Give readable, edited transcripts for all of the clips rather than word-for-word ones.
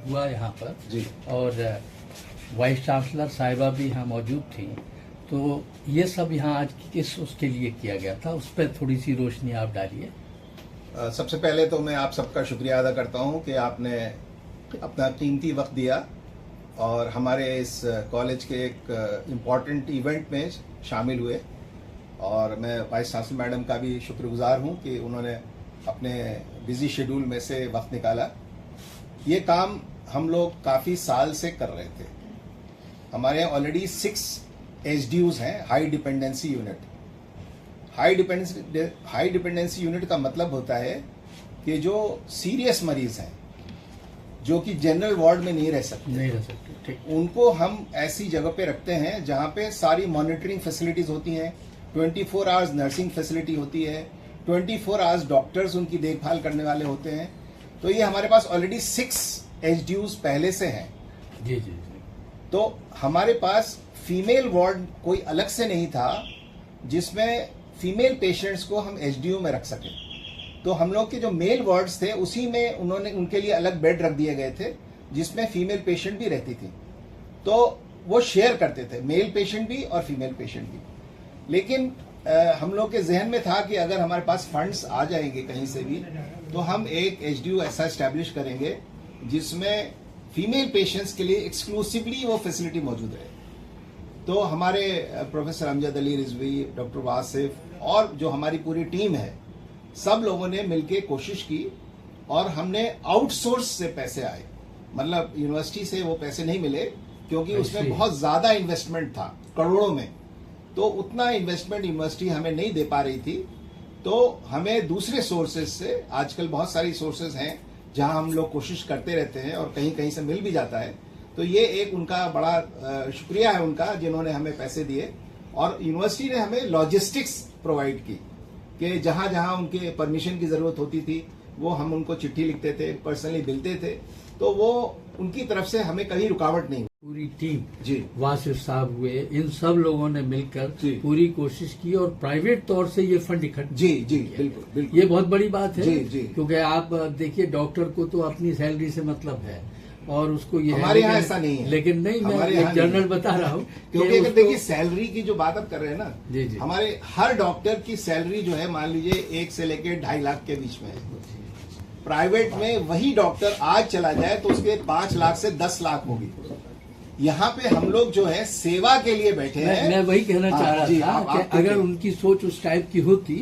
हुआ यहाँ पर जी। और वाइस चांसलर साहिबा भी यहाँ मौजूद थी। तो ये सब यहाँ आज किस उसके लिए किया गया था, उस पर थोड़ी सी रोशनी आप डालिए। सबसे पहले तो मैं आप सबका शुक्रिया अदा करता हूँ कि आपने अपना कीमती वक्त दिया और हमारे इस कॉलेज के एक इम्पॉर्टेंट इवेंट में शामिल हुए। और मैं वाइस चांसलर मैडम का भी शुक्रगुजार हूँ कि उन्होंने अपने बिजी शेड्यूल में से वक्त निकाला। ये काम हम लोग काफ़ी साल से कर रहे थे। हमारे यहाँ ऑलरेडी 6 HDUs हैं, high dependency unit. High dependency unit का मतलब होता है कि जो सीरियस मरीज हैं, जो कि जनरल वार्ड में नहीं रह सकते, ठीक। उनको हम ऐसी जगह पे रखते हैं जहाँ पे सारी मॉनिटरिंग फैसिलिटीज होती हैं, 24 आवर्स नर्सिंग फैसिलिटी होती है, 24 आवर्स डॉक्टर्स उनकी देखभाल करने वाले होते हैं। तो ये हमारे पास ऑलरेडी 6 HDUs पहले से हैं। जी जी। तो हमारे पास फीमेल वार्ड कोई अलग से नहीं था जिसमें फीमेल पेशेंट्स को हम HDU में रख सके। तो हम लोग के जो मेल वार्ड्स थे उसी में उन्होंने उनके लिए अलग बेड रख दिए गए थे जिसमें फीमेल पेशेंट भी रहती थी। तो वो शेयर करते थे, मेल पेशेंट भी और फीमेल पेशेंट भी। लेकिन हम लोग के जहन में था कि अगर हमारे पास फंड्स आ जाएंगे कहीं से भी तो हम एक HDU ऐसा एस्टैब्लिश करेंगे जिसमें फीमेल पेशेंट्स के लिए एक्सक्लूसिवली वो फैसिलिटी मौजूद रहे। तो हमारे प्रोफेसर अमजद अली रिजवी, डॉक्टर वासिफ और जो हमारी पूरी टीम है, सब लोगों ने मिलकर कोशिश की और हमने आउटसोर्स से पैसे आए। मतलब यूनिवर्सिटी से वो पैसे नहीं मिले क्योंकि उसमें बहुत ज्यादा इन्वेस्टमेंट था, करोड़ों में। तो उतना इन्वेस्टमेंट यूनिवर्सिटी हमें नहीं दे पा रही थी। तो हमें दूसरे सोर्सेज से, आजकल बहुत सारी सोर्सेज हैं जहां हम लोग कोशिश करते रहते हैं और कहीं कहीं से मिल भी जाता है। तो ये एक उनका बड़ा शुक्रिया है उनका, जिन्होंने हमें पैसे दिए। और यूनिवर्सिटी ने हमें लॉजिस्टिक्स प्रोवाइड की कि जहां जहां उनके परमिशन की जरूरत होती थी वो हम उनको चिट्ठी लिखते थे, पर्सनली मिलते थे। तो वो उनकी तरफ से हमें कहीं रुकावट नहीं। पूरी टीम जी, वासिफ साहब हुए, इन सब लोगों ने मिलकर पूरी कोशिश की और प्राइवेट तौर से ये फंड इकट्ठा। जी जी, बिल्कुल बिल्कुल, ये बहुत बड़ी बात है। जी जी, क्योंकि आप देखिए, डॉक्टर को तो अपनी सैलरी से मतलब है और उसको ये हमारे यहाँ ऐसा नहीं है। लेकिन नहीं, मैं एक जनरल बता रहा हूँ क्योंकि अगर देखिए सैलरी की जो बात आप कर रहे हैं ना, जी जी, हमारे हर डॉक्टर की सैलरी जो है मान लीजिए 1 से लेकर 2.5 लाख के बीच में है। प्राइवेट में वही डॉक्टर आज चला जाए तो उसके 5 लाख से 10 लाख होगी। यहाँ पे हम लोग जो है सेवा के लिए बैठे हैं। मैं वही कहना चाह रहा था कि अगर उनकी सोच उस टाइप की होती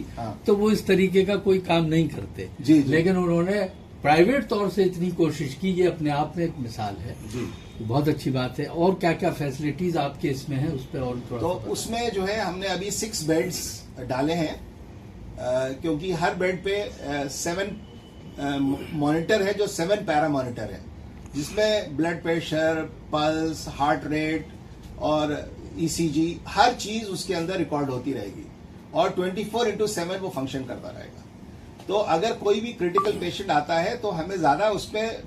तो वो इस तरीके का कोई काम नहीं करते। जी, जी। लेकिन उन्होंने प्राइवेट तौर से इतनी कोशिश की, ये अपने आप में एक मिसाल है। जी, बहुत अच्छी बात है। और क्या क्या फैसिलिटीज आपके इसमें है, उस पर और थोड़ा तो उसमें जो है हमने अभी 6 बेड्स डाले हैं क्योंकि हर बेड पे 7 मॉनिटर है, जो 7 पैरा मॉनिटर है, जिसमें blood pressure, pulse, heart rate और ECG हर चीज उसके अंदर रिकॉर्ड होती रहेगी और 24/7 वो फंक्शन करता रहेगा। तो अगर कोई भी क्रिटिकल पेशेंट आता है तो हमें ज्यादा उसमें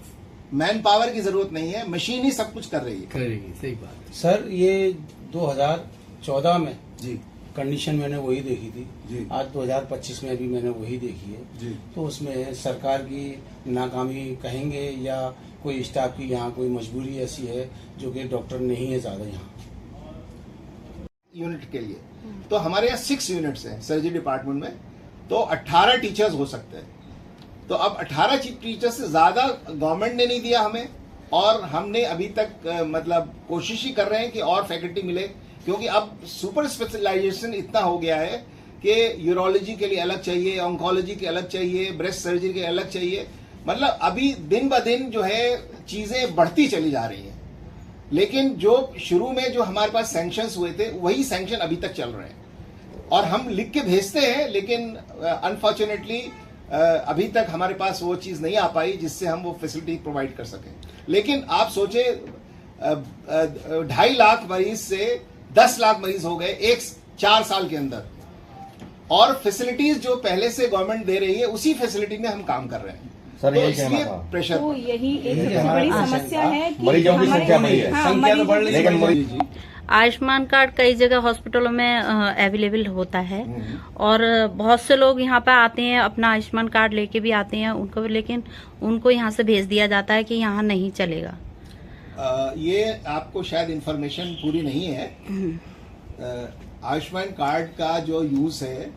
मैन पावर की जरूरत नहीं है, मशीन ही सब कुछ कर रही है। करेगी, सही बात है। सर, ये 2014 में जी कंडीशन मैंने वही देखी थी जी, आज 2025 में भी मैंने वही देखी है जी। तो उसमें सरकार की नाकामी कहेंगे या कोई स्टाफ की यहाँ कोई मजबूरी ऐसी है जो कि डॉक्टर नहीं है ज्यादा यहाँ यूनिट के लिए। तो हमारे यहाँ 6 यूनिट्स हैं सर्जरी डिपार्टमेंट में, तो 18 टीचर्स हो सकते हैं। तो अब 18 टीचर्स से ज्यादा गवर्नमेंट ने नहीं दिया हमें, और हमने अभी तक मतलब कोशिश ही कर रहे हैं कि और फैकल्टी मिले, क्योंकि अब सुपर स्पेशलाइजेशन इतना हो गया है कि यूरोलॉजी के लिए अलग चाहिए, ऑन्कोलॉजी के अलग चाहिए, ब्रेस्ट सर्जरी के अलग चाहिए। मतलब अभी दिन ब दिन जो है चीजें बढ़ती चली जा रही हैं। लेकिन जो शुरू में जो हमारे पास सैंक्शंस हुए थे वही सैंक्शन अभी तक चल रहे हैं और हम लिख के भेजते हैं, लेकिन अनफॉर्चुनेटली अभी तक हमारे पास वो चीज नहीं आ पाई जिससे हम वो फैसिलिटी प्रोवाइड कर सकें। लेकिन आप सोचे 2.5 लाख मरीज से 10 लाख मरीज हो गए 4 साल के अंदर, और फैसिलिटीज जो पहले से गवर्नमेंट दे रही है उसी फैसिलिटी में हम काम कर रहे हैं। सर तो यही कहना इसलिए था। प्रेशर तो यही एक यही सबसे हमारा बड़ी आशंका। समस्या है कि मरीजों की संख्या बढ़ी है। हाँ, संख्या तो मरीजों बढ़ की रही लेकिन है। मरीज- जी। आयुष्मान कार्ड कई जगह हॉस्पिटलों में अवेलेबल होता है और बहुत से लोग यहाँ पे आते हैं, अपना आयुष्मान कार्ड लेके भी आते हैं उनको, लेकिन उनको यहाँ से भेज दिया जाता है कि यहाँ नहीं चलेगा। ये आपको शायद इंफॉर्मेशन पूरी नहीं है। आयुष्मान कार्ड का जो यूज है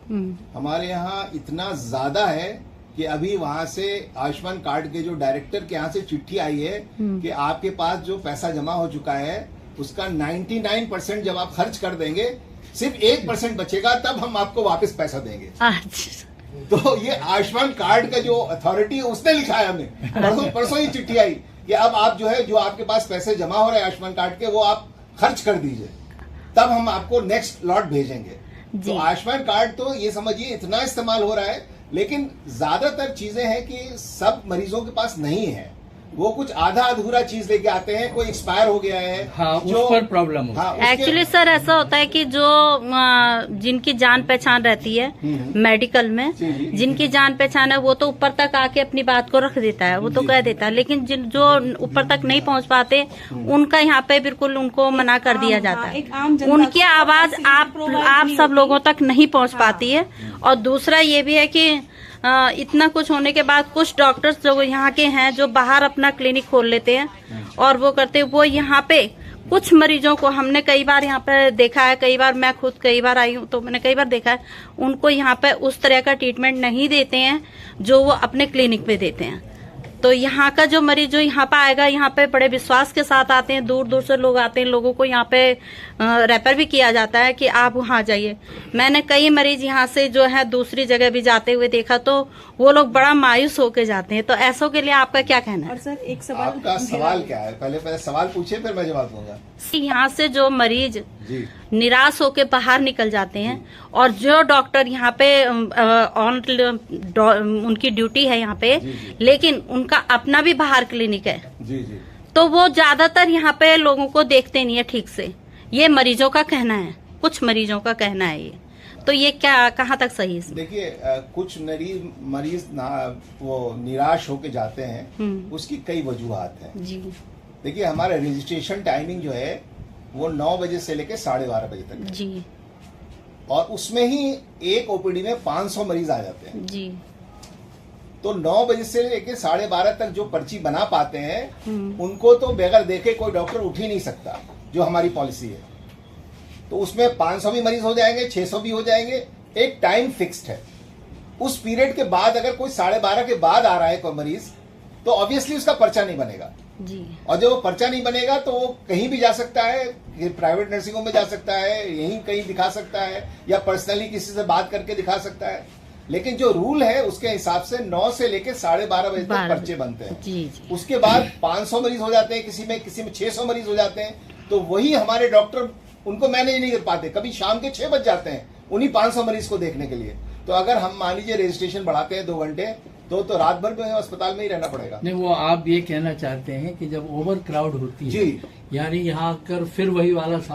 हमारे यहाँ इतना ज्यादा है कि अभी वहां से आयुष्मान कार्ड के जो डायरेक्टर के यहाँ से चिट्ठी आई है कि आपके पास जो पैसा जमा हो चुका है उसका 99% जब आप खर्च कर देंगे सिर्फ 1% बचेगा, तब हम आपको वापस पैसा देंगे। अच्छा। तो ये आयुष्मान कार्ड का जो अथॉरिटी है उसने लिखा है हमें, परसों ही चिट्ठी आई कि अब आप जो है जो आपके पास पैसे जमा हो रहे हैं आयुष्मान कार्ड के वो आप खर्च कर दीजिए, तब हम आपको नेक्स्ट लॉट भेजेंगे। तो आयुष्मान कार्ड तो ये समझिए इतना इस्तेमाल हो रहा है, लेकिन ज्यादातर चीजें हैं कि सब मरीजों के पास नहीं है। वो कुछ आधा अधूरा चीज लेके आते हैं, कोई एक्सपायर हो गया है। हाँ, उस पर प्रॉब्लम होती है। उसके- एक्चुअली सर ऐसा होता है कि जो जिनकी जान पहचान रहती है मेडिकल में, जिनकी जान पहचान है वो तो ऊपर तक आके अपनी बात को रख देता है, वो तो कह देता है, लेकिन जो ऊपर तक नहीं पहुंच पाते उनका यहाँ पे बिल्कुल उनको मना कर दिया जाता है। एक आम जनता उनकी को आवाज facility आप provide नहीं सब होती। लोगों तक नहीं पहुंच पाती है। और दूसरा ये भी है कि इतना कुछ होने के बाद कुछ डॉक्टर्स जो यहाँ के हैं जो बाहर अपना क्लिनिक खोल लेते हैं और वो करते हैं, वो यहाँ पे कुछ मरीजों को हमने कई बार यहाँ पे देखा है, कई बार मैं खुद कई बार आई हूँ तो मैंने कई बार देखा है, उनको यहाँ पे उस तरह का ट्रीटमेंट नहीं देते हैं जो वो अपने क्लिनिक पे देते हैं। तो यहाँ का जो मरीज जो यहाँ पे आएगा, यहाँ पे बड़े विश्वास के साथ आते हैं, दूर दूर से लोग आते हैं, लोगों को यहाँ पे रेफर भी किया जाता है कि आप वहाँ जाइए। मैंने कई मरीज यहाँ से जो है दूसरी जगह भी जाते हुए देखा तो वो लोग बड़ा मायूस होके जाते हैं। तो ऐसों के लिए आपका क्या कहना और है? सर एक सवाल आपका सवाल क्या है? पहले सवाल पूछिए फिर मैं जवाब दूंगा। यहाँ से जो मरीज जी निराश होके बाहर निकल जाते हैं और जो डॉक्टर यहाँ पे उनकी ड्यूटी है यहाँ पे, लेकिन उनका अपना भी बाहर क्लिनिक है, जी जी तो वो ज्यादातर यहाँ पे लोगों को देखते नहीं है ठीक से। ये मरीजों का कहना है, कुछ मरीजों का कहना है ये। तो ये क्या कहाँ तक सही है? देखिए कुछ मरीज वो निराश होके जाते हैं, उसकी कई वजूहात हैं। जी देखिए हमारा रजिस्ट्रेशन टाइमिंग जो है वो 9 बजे से लेकर 12:30 बजे तक है। जी और उसमें ही एक ओपीडी में 500 मरीज आ जाते हैं। जी तो 9 बजे से लेकर 12:30 तक जो पर्ची बना पाते हैं उनको तो बगैर देखे कोई डॉक्टर उठ ही नहीं सकता, जो हमारी पॉलिसी है। तो उसमें 500 भी मरीज हो जाएंगे, 600 भी हो जाएंगे, एक टाइम फिक्स्ड है। उस पीरियड के बाद अगर कोई 12:30 के बाद आ रहा है कोई मरीज तो ऑब्वियसली उसका पर्चा नहीं बनेगा। जी और जब वो पर्चा नहीं बनेगा तो वो कहीं भी जा सकता है, प्राइवेट नर्सिंग होम में जा सकता है, यहीं कहीं दिखा सकता है, या पर्सनली किसी से बात करके दिखा सकता है। लेकिन जो रूल है उसके हिसाब से 9 से लेकर 12:30 बजे तक पर्चे बनते हैं। जी जी उसके बाद 500 मरीज हो जाते हैं, किसी में 600 मरीज हो जाते हैं। तो वही हमारे डॉक्टर उनको मैनेज नहीं कर पाते, कभी शाम के 6 बज जाते हैं उन्हीं 500 मरीज को देखने के लिए। तो अगर हम मान लीजिए रजिस्ट्रेशन बढ़ाते हैं 2 घंटे तो रात भर में अस्पताल में ही रहना पड़ेगा। नहीं, वो आप ये कहना चाहते हैं कि जब ओवर क्राउड होती है, जी। यानी यहाँ आकर फिर वही वाला सवाल